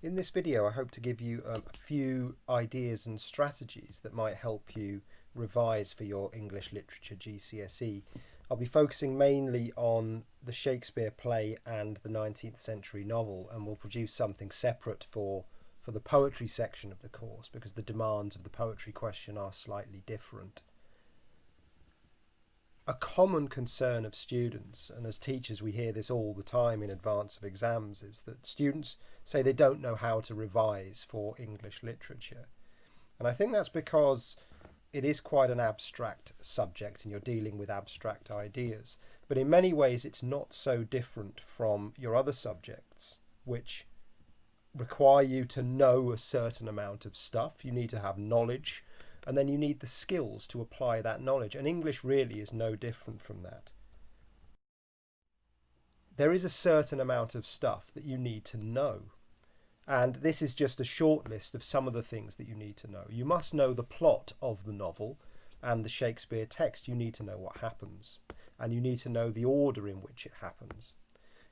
In this video, I hope to give you a few ideas and strategies that might help you revise for your English Literature GCSE. I'll be focusing mainly on the Shakespeare play and the 19th century novel, and we'll produce something separate for the poetry section of the course because the demands of the poetry question are slightly different. A common concern of students, and as teachers we hear this all the time in advance of exams, is that students say they don't know how to revise for English literature. And I think that's because it is quite an abstract subject and you're dealing with abstract ideas. But in many ways it's not so different from your other subjects, which require you to know a certain amount of stuff. You need to have knowledge, and then you need the skills to apply that knowledge. And English really is no different from that. There is a certain amount of stuff that you need to know. And this is just a short list of some of the things that you need to know. You must know the plot of the novel and the Shakespeare text. You need to know what happens. And you need to know the order in which it happens.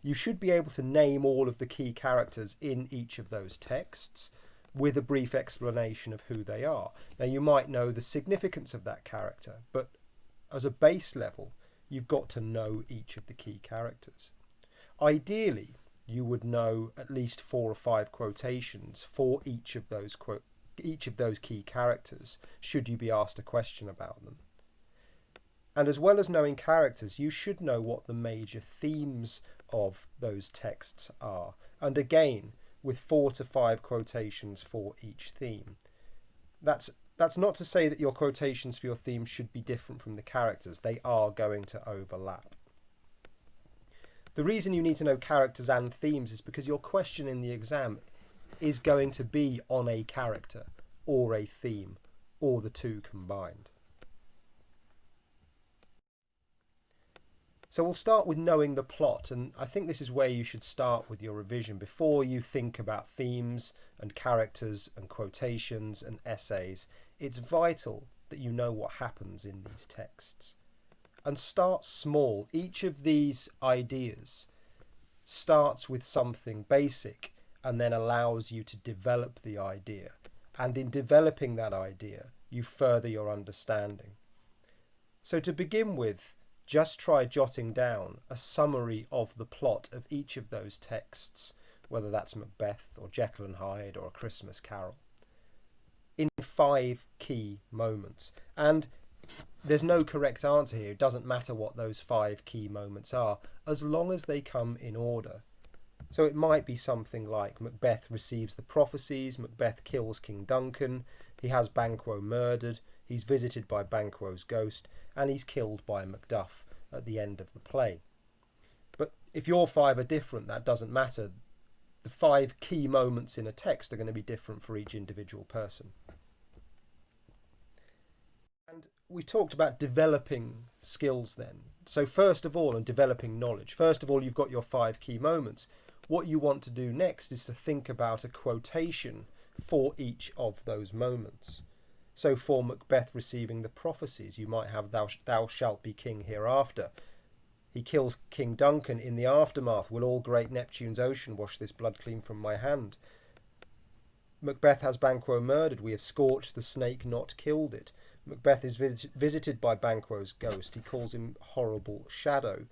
You should be able to name all of the key characters in each of those texts, with a brief explanation of who they are. Now, you might know the significance of that character, but as a base level, you've got to know each of the key characters. Ideally, you would know at least 4 or 5 quotations for each of those key characters, should you be asked a question about them. And as well as knowing characters, you should know what the major themes of those texts are. And again, with 4 to 5 quotations for each theme. That's not to say that your quotations for your theme should be different from the characters. They are going to overlap. The reason you need to know characters and themes is because your question in the exam is going to be on a character or a theme, or the two combined. So we'll start with knowing the plot, and I think this is where you should start with your revision before you think about themes and characters and quotations and essays. It's vital that you know what happens in these texts. And start small. Each of these ideas starts with something basic and then allows you to develop the idea. And in developing that idea, you further your understanding. So to begin with, just try jotting down a summary of the plot of each of those texts, whether that's Macbeth or Jekyll and Hyde or A Christmas Carol, in 5 key moments. And there's no correct answer here. It doesn't matter what those 5 key moments are, as long as they come in order. So it might be something like Macbeth receives the prophecies, Macbeth kills King Duncan, he has Banquo murdered, he's visited by Banquo's ghost, and he's killed by Macduff at the end of the play. But if your 5 are different, that doesn't matter. The 5 key moments in a text are going to be different for each individual person. And we talked about developing skills then. So first of all, and developing knowledge. First of all, you've got your 5 key moments. What you want to do next is to think about a quotation for each of those moments. So for Macbeth receiving the prophecies, you might have thou shalt be king hereafter. He kills King Duncan. In the aftermath, will all great Neptune's ocean wash this blood clean from my hand? Macbeth has Banquo murdered. We have scorched the snake, not killed it. Macbeth is visited by Banquo's ghost. He calls him horrible shadow.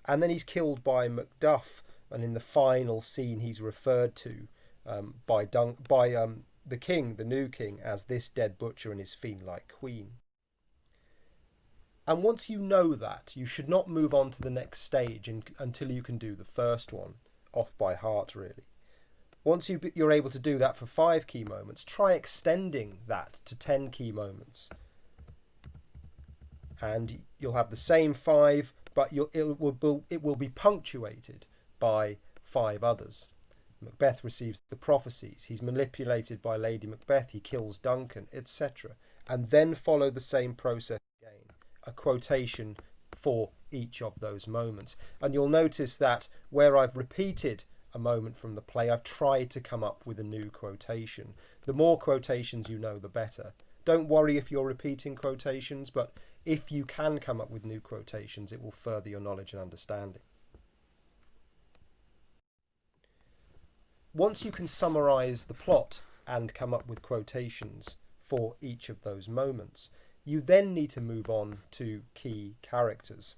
And then he's killed by Macduff. And in the final scene, he's referred to by the king, the new king, as this dead butcher and his fiend-like queen. And once you know that, you should not move on to the next stage until you can do the first one, off by heart really. Once you're able to do that for 5 key moments, try extending that to 10 key moments. And you'll have the same 5, but it will be punctuated by 5 others. Macbeth receives the prophecies, he's manipulated by Lady Macbeth, he kills Duncan, etc. And then follow the same process again, a quotation for each of those moments. And you'll notice that where I've repeated a moment from the play, I've tried to come up with a new quotation. The more quotations you know, the better. Don't worry if you're repeating quotations, but if you can come up with new quotations, it will further your knowledge and understanding. Once you can summarise the plot and come up with quotations for each of those moments, you then need to move on to key characters.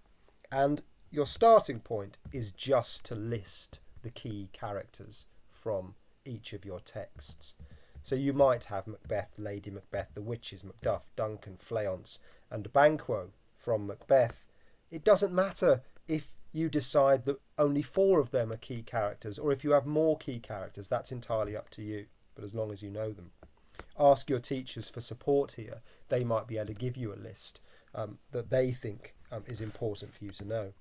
And your starting point is just to list the key characters from each of your texts. So you might have Macbeth, Lady Macbeth, the witches, Macduff, Duncan, Fleance and Banquo from Macbeth. It doesn't matter if you decide that only 4 of them are key characters, or if you have more key characters, that's entirely up to you, but as long as you know them. Ask your teachers for support here. They might be able to give you a list that they think is important for you to know.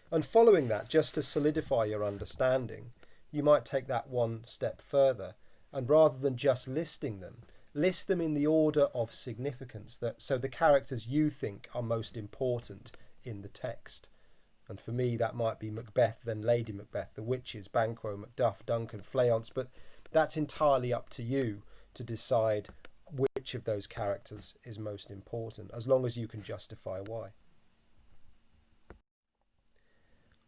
And following that, just to solidify your understanding, you might take that one step further, and rather than just listing them, list them in the order of significance, so the characters you think are most important in the text. And for me, that might be Macbeth, then Lady Macbeth, the witches, Banquo, Macduff, Duncan, Fleance, but that's entirely up to you to decide which of those characters is most important, as long as you can justify why.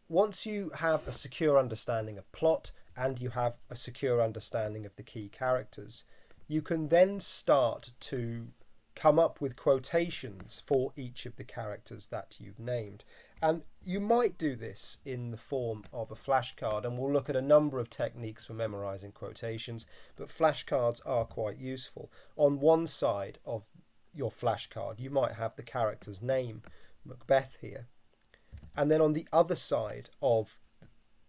Once you have a secure understanding of plot and you have a secure understanding of the key characters, you can then start to come up with quotations for each of the characters that you've named. And you might do this in the form of a flashcard, and we'll look at a number of techniques for memorising quotations, but flashcards are quite useful. On one side of your flashcard, you might have the character's name, Macbeth here. And then on the other side of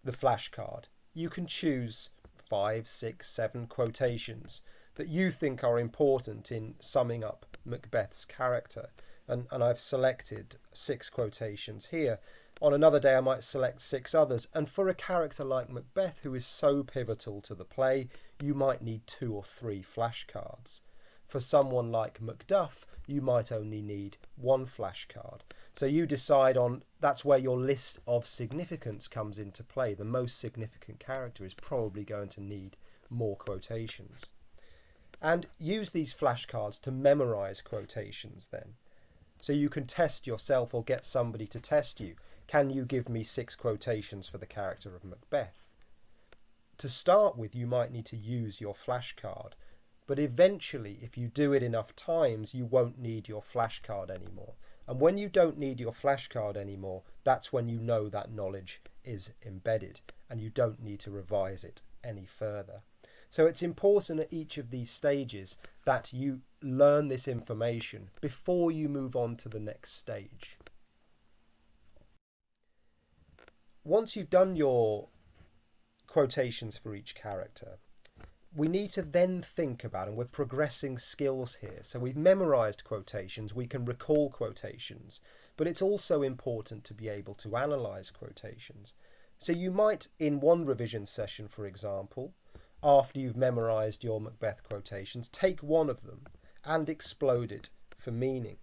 the flashcard, you can choose 5, 6, 7 quotations that you think are important in summing up Macbeth's character. And I've selected 6 quotations here. On another day I might select 6 others, and for a character like Macbeth, who is so pivotal to the play, you might need 2 or 3 flashcards. For someone like Macduff, you might only need 1 flashcard. So you decide on, that's where your list of significance comes into play. The most significant character is probably going to need more quotations. And use these flashcards to memorise quotations then. So you can test yourself or get somebody to test you. Can you give me 6 quotations for the character of Macbeth? To start with, you might need to use your flashcard, but eventually, if you do it enough times, you won't need your flashcard anymore. And when you don't need your flashcard anymore, that's when you know that knowledge is embedded and you don't need to revise it any further. So it's important at each of these stages that you learn this information before you move on to the next stage. Once you've done your quotations for each character, we need to then think about, and we're progressing skills here. So we've memorised quotations, we can recall quotations, but it's also important to be able to analyse quotations. So you might, in one revision session, for example, after you've memorised your Macbeth quotations, take one of them and explode it for meaning.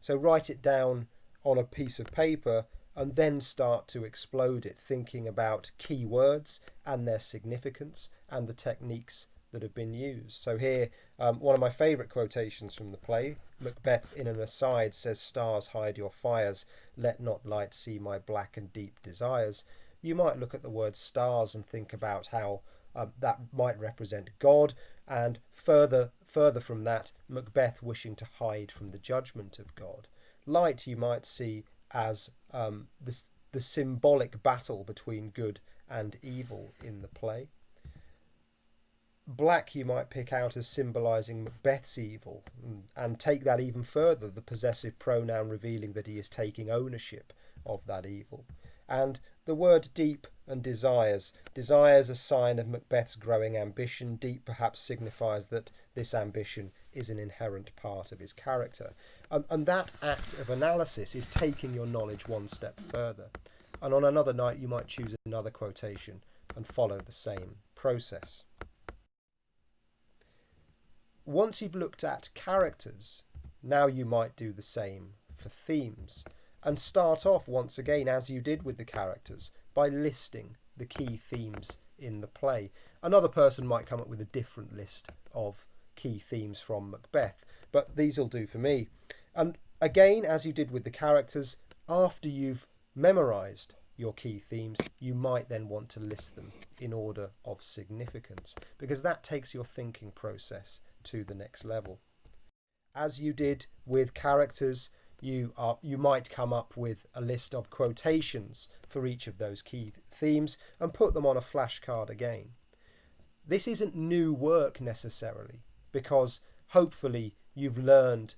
So write it down on a piece of paper and then start to explode it, thinking about key words and their significance and the techniques that have been used. So here, one of my favourite quotations from the play, Macbeth in an aside says, "Stars hide your fires, let not light see my black and deep desires." You might look at the word stars and think about how that might represent God, and further from that, Macbeth wishing to hide from the judgment of God. Light you might see as the symbolic battle between good and evil in the play. Black you might pick out as symbolising Macbeth's evil, and take that even further, the possessive pronoun revealing that he is taking ownership of that evil. And the word deep and desires a sign of Macbeth's growing ambition. Deep perhaps signifies that this ambition is an inherent part of his character. And that act of analysis is taking your knowledge one step further. And on another night you might choose another quotation and follow the same process. Once you've looked at characters, now you might do the same for themes. And start off once again, as you did with the characters, by listing the key themes in the play. Another person might come up with a different list of key themes from Macbeth, but these will do for me. And again, as you did with the characters, after you've memorised your key themes, you might then want to list them in order of significance, because that takes your thinking process to the next level. As you did with characters, you might come up with a list of quotations for each of those key themes and put them on a flashcard again. This isn't new work necessarily, because hopefully you've learned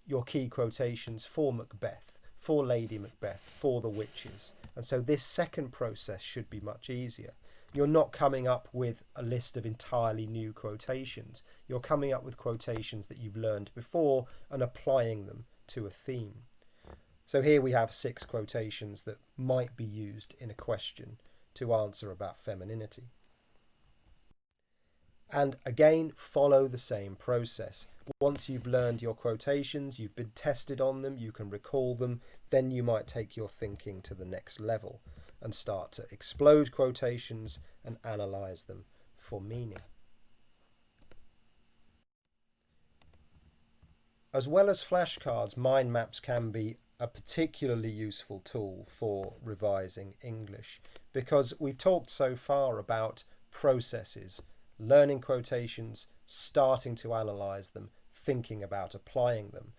your key quotations for Macbeth, for Lady Macbeth, for the witches. And so this second process should be much easier. You're not coming up with a list of entirely new quotations. You're coming up with quotations that you've learned before and applying them to a theme. So here we have 6 quotations that might be used in a question to answer about femininity. And again, follow the same process. Once you've learned your quotations, you've been tested on them, you can recall them, then you might take your thinking to the next level and start to explode quotations and analyse them for meaning. As well as flashcards, mind maps can be a particularly useful tool for revising English, because we've talked so far about processes, learning quotations, starting to analyse them, thinking about applying them.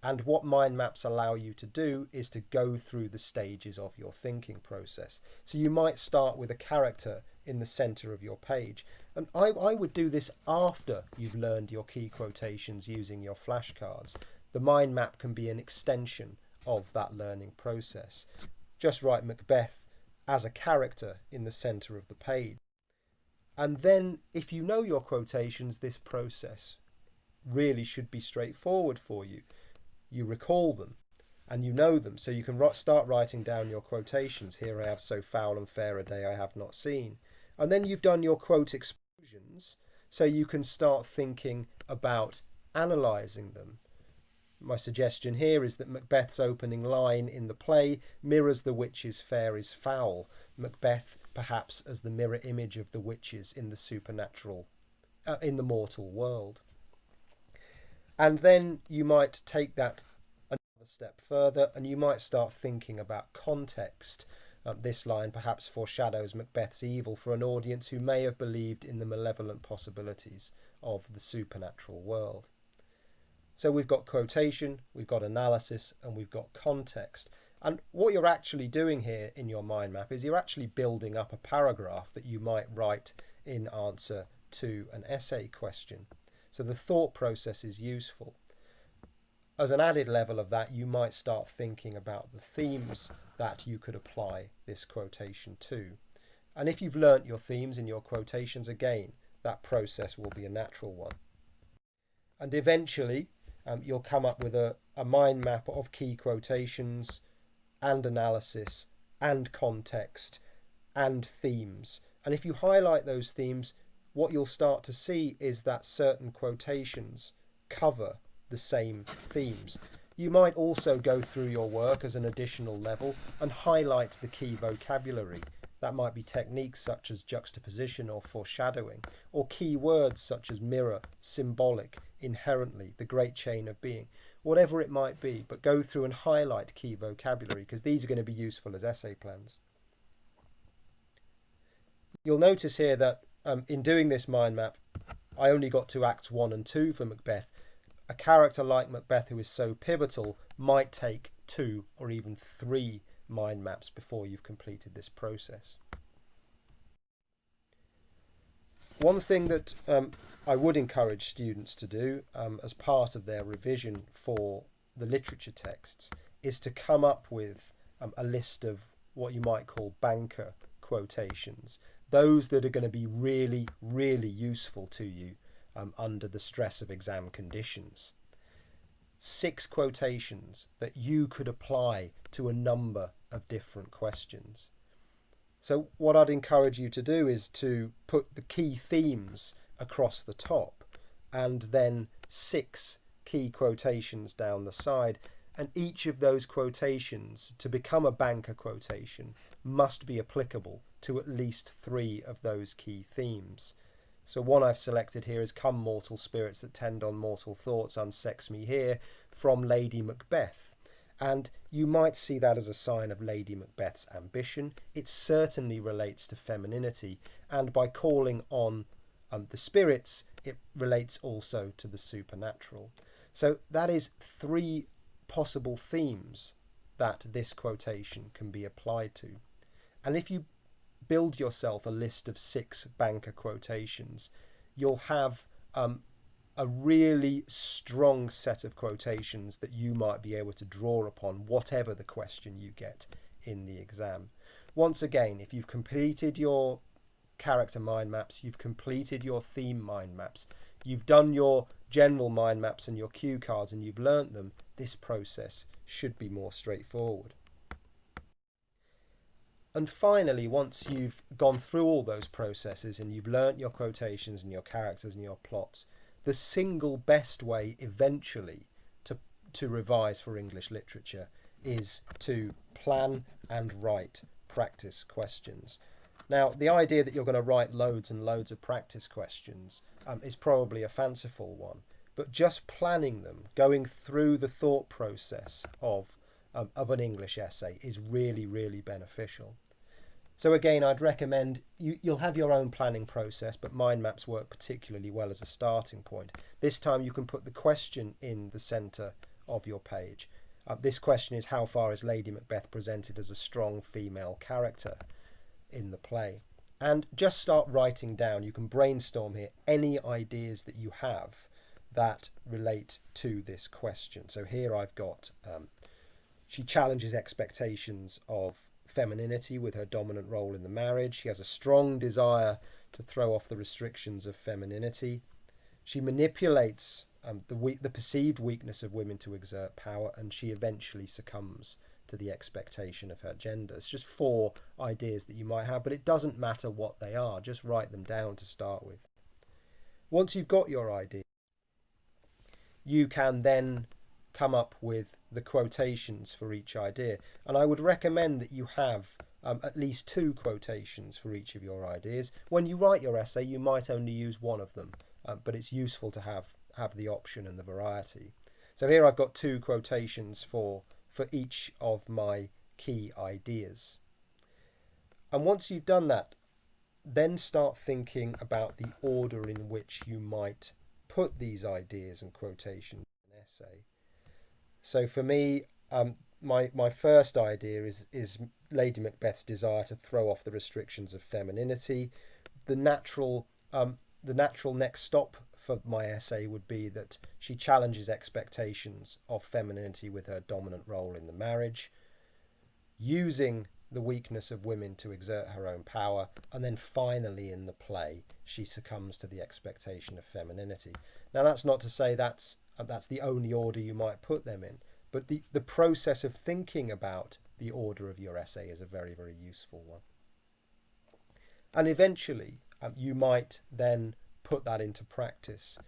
And what mind maps allow you to do is to go through the stages of your thinking process. So you might start with a character in the centre of your page. And I would do this after you've learned your key quotations using your flashcards. The mind map can be an extension of that learning process. Just write Macbeth as a character in the centre of the page. And then if you know your quotations, this process really should be straightforward for you. You recall them and you know them, so you can start writing down your quotations. Here I have "so foul and fair a day I have not seen." And then you've done your quote explosions, so you can start thinking about analysing them. My suggestion here is that Macbeth's opening line in the play mirrors the witches' fair is foul. Macbeth perhaps as the mirror image of the witches in the supernatural, in the mortal world. And then you might take that another step further and you might start thinking about context. This line perhaps foreshadows Macbeth's evil for an audience who may have believed in the malevolent possibilities of the supernatural world. So we've got quotation, we've got analysis, and we've got context. And what you're actually doing here in your mind map is you're actually building up a paragraph that you might write in answer to an essay question. So the thought process is useful. As an added level of that, you might start thinking about the themes that you could apply this quotation to. And if you've learnt your themes in your quotations, again, that process will be a natural one. And eventually, you'll come up with a mind map of key quotations and analysis and context and themes. And if you highlight those themes, what you'll start to see is that certain quotations cover the same themes. You might also go through your work as an additional level and highlight the key vocabulary. That might be techniques such as juxtaposition or foreshadowing, or key words such as mirror, symbolic, inherently, the great chain of being, whatever it might be, but go through and highlight key vocabulary because these are going to be useful as essay plans. You'll notice here that in doing this mind map, I only got to Acts 1 and 2 for Macbeth. A character like Macbeth who is so pivotal might take 2 or even 3 mind maps before you've completed this process. One thing that I would encourage students to do as part of their revision for the literature texts is to come up with a list of what you might call banker quotations, those that are going to be really, really useful to you under the stress of exam conditions. 6 quotations that you could apply to a number of different questions. So what I'd encourage you to do is to put the key themes across the top and then 6 key quotations down the side, and each of those quotations, to become a banker quotation, must be applicable to at least 3 of those key themes. So one I've selected here is "Come mortal spirits that tend on mortal thoughts, unsex me here," from Lady Macbeth. And you might see that as a sign of Lady Macbeth's ambition. It certainly relates to femininity, and by calling on the spirits, it relates also to the supernatural. So that is 3 possible themes that this quotation can be applied to. And if you build yourself a list of 6 banker quotations, you'll have a really strong set of quotations that you might be able to draw upon whatever the question you get in the exam. Once again, if you've completed your character mind maps, you've completed your theme mind maps, you've done your general mind maps and your cue cards, and you've learnt them, this process should be more straightforward. And finally, once you've gone through all those processes and you've learnt your quotations and your characters and your plots, the single best way eventually to revise for English literature is to plan and write practice questions. Now, the idea that you're going to write loads and loads of practice questions is probably a fanciful one, but just planning them, going through the thought process of an English essay is really, really beneficial. So again, I'd recommend you'll have your own planning process, but mind maps work particularly well as a starting point. This time you can put the question in the centre of your page. This question is, how far is Lady Macbeth presented as a strong female character in the play? And just start writing down. You can brainstorm here any ideas that you have that relate to this question. So here I've got, she challenges expectations of femininity with her dominant role in the marriage. She has a strong desire to throw off the restrictions of femininity. She manipulates the perceived weakness of women to exert power, and she eventually succumbs to the expectation of her gender. It's just 4 ideas that you might have, but it doesn't matter what they are. Just write them down to start with. Once you've got your idea, you can then come up with the quotations for each idea. And I would recommend that you have at least 2 quotations for each of your ideas. When you write your essay, you might only use one of them, but it's useful to have the option and the variety. So here I've got 2 quotations for each of my key ideas. And once you've done that, then start thinking about the order in which you might put these ideas and quotations in an essay. So for me, my first idea is Lady Macbeth's desire to throw off the restrictions of femininity. The natural next stop for my essay would be that she challenges expectations of femininity with her dominant role in the marriage, using the weakness of women to exert her own power, and then finally in the play she succumbs to the expectation of femininity. Now, that's not to say that's the only order you might put them in, but the process of thinking about the order of your essay is a very, very useful one. And eventually you might then put that into practice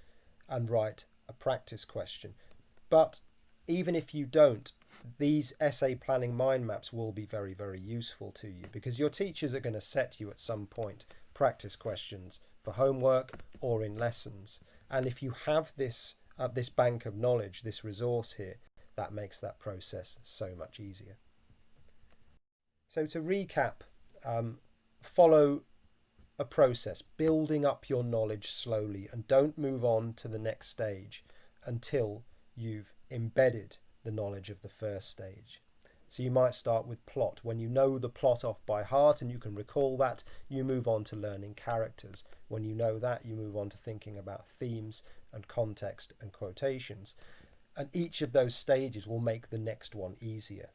and write a practice question. But even if you don't, these essay planning mind maps will be very, very useful to you, because your teachers are going to set you at some point practice questions for homework or in lessons. And if you have this bank of knowledge, this resource here, that makes that process so much easier. So to recap, follow a process, building up your knowledge slowly, and don't move on to the next stage until you've embedded the knowledge of the first stage. So you might start with plot. When you know the plot off by heart and you can recall that, you move on to learning characters. When you know that, you move on to thinking about themes and context and quotations. And each of those stages will make the next one easier.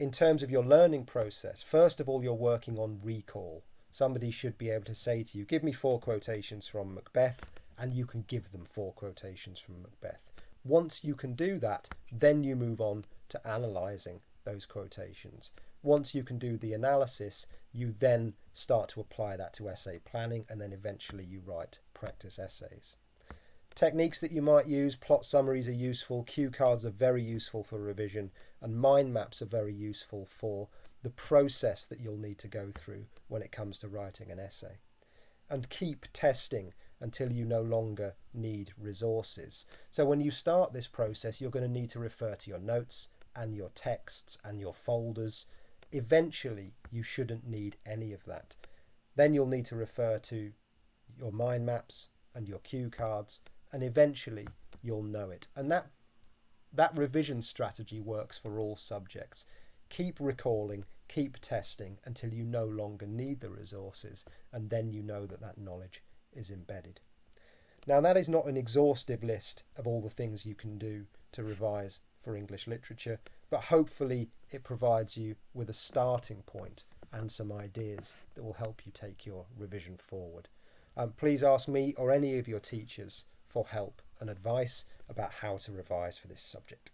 In terms of your learning process, first of all, you're working on recall. Somebody should be able to say to you, give me 4 quotations from Macbeth, and you can give them 4 quotations from Macbeth. Once you can do that, then you move on to analysing those quotations. Once you can do the analysis, you then start to apply that to essay planning, and then eventually you write practice essays. Techniques that you might use: plot summaries are useful, cue cards are very useful for revision, and mind maps are very useful for the process that you'll need to go through when it comes to writing an essay. And keep testing until you no longer need resources. So when you start this process, you're going to need to refer to your notes and your texts and your folders. Eventually, you shouldn't need any of that. Then you'll need to refer to your mind maps and your cue cards, and eventually you'll know it. And that revision strategy works for all subjects. Keep recalling, keep testing until you no longer need the resources, and then you know that knowledge is embedded. Now, that is not an exhaustive list of all the things you can do to revise for English literature, but hopefully it provides you with a starting point and some ideas that will help you take your revision forward. Please ask me or any of your teachers for help and advice about how to revise for this subject.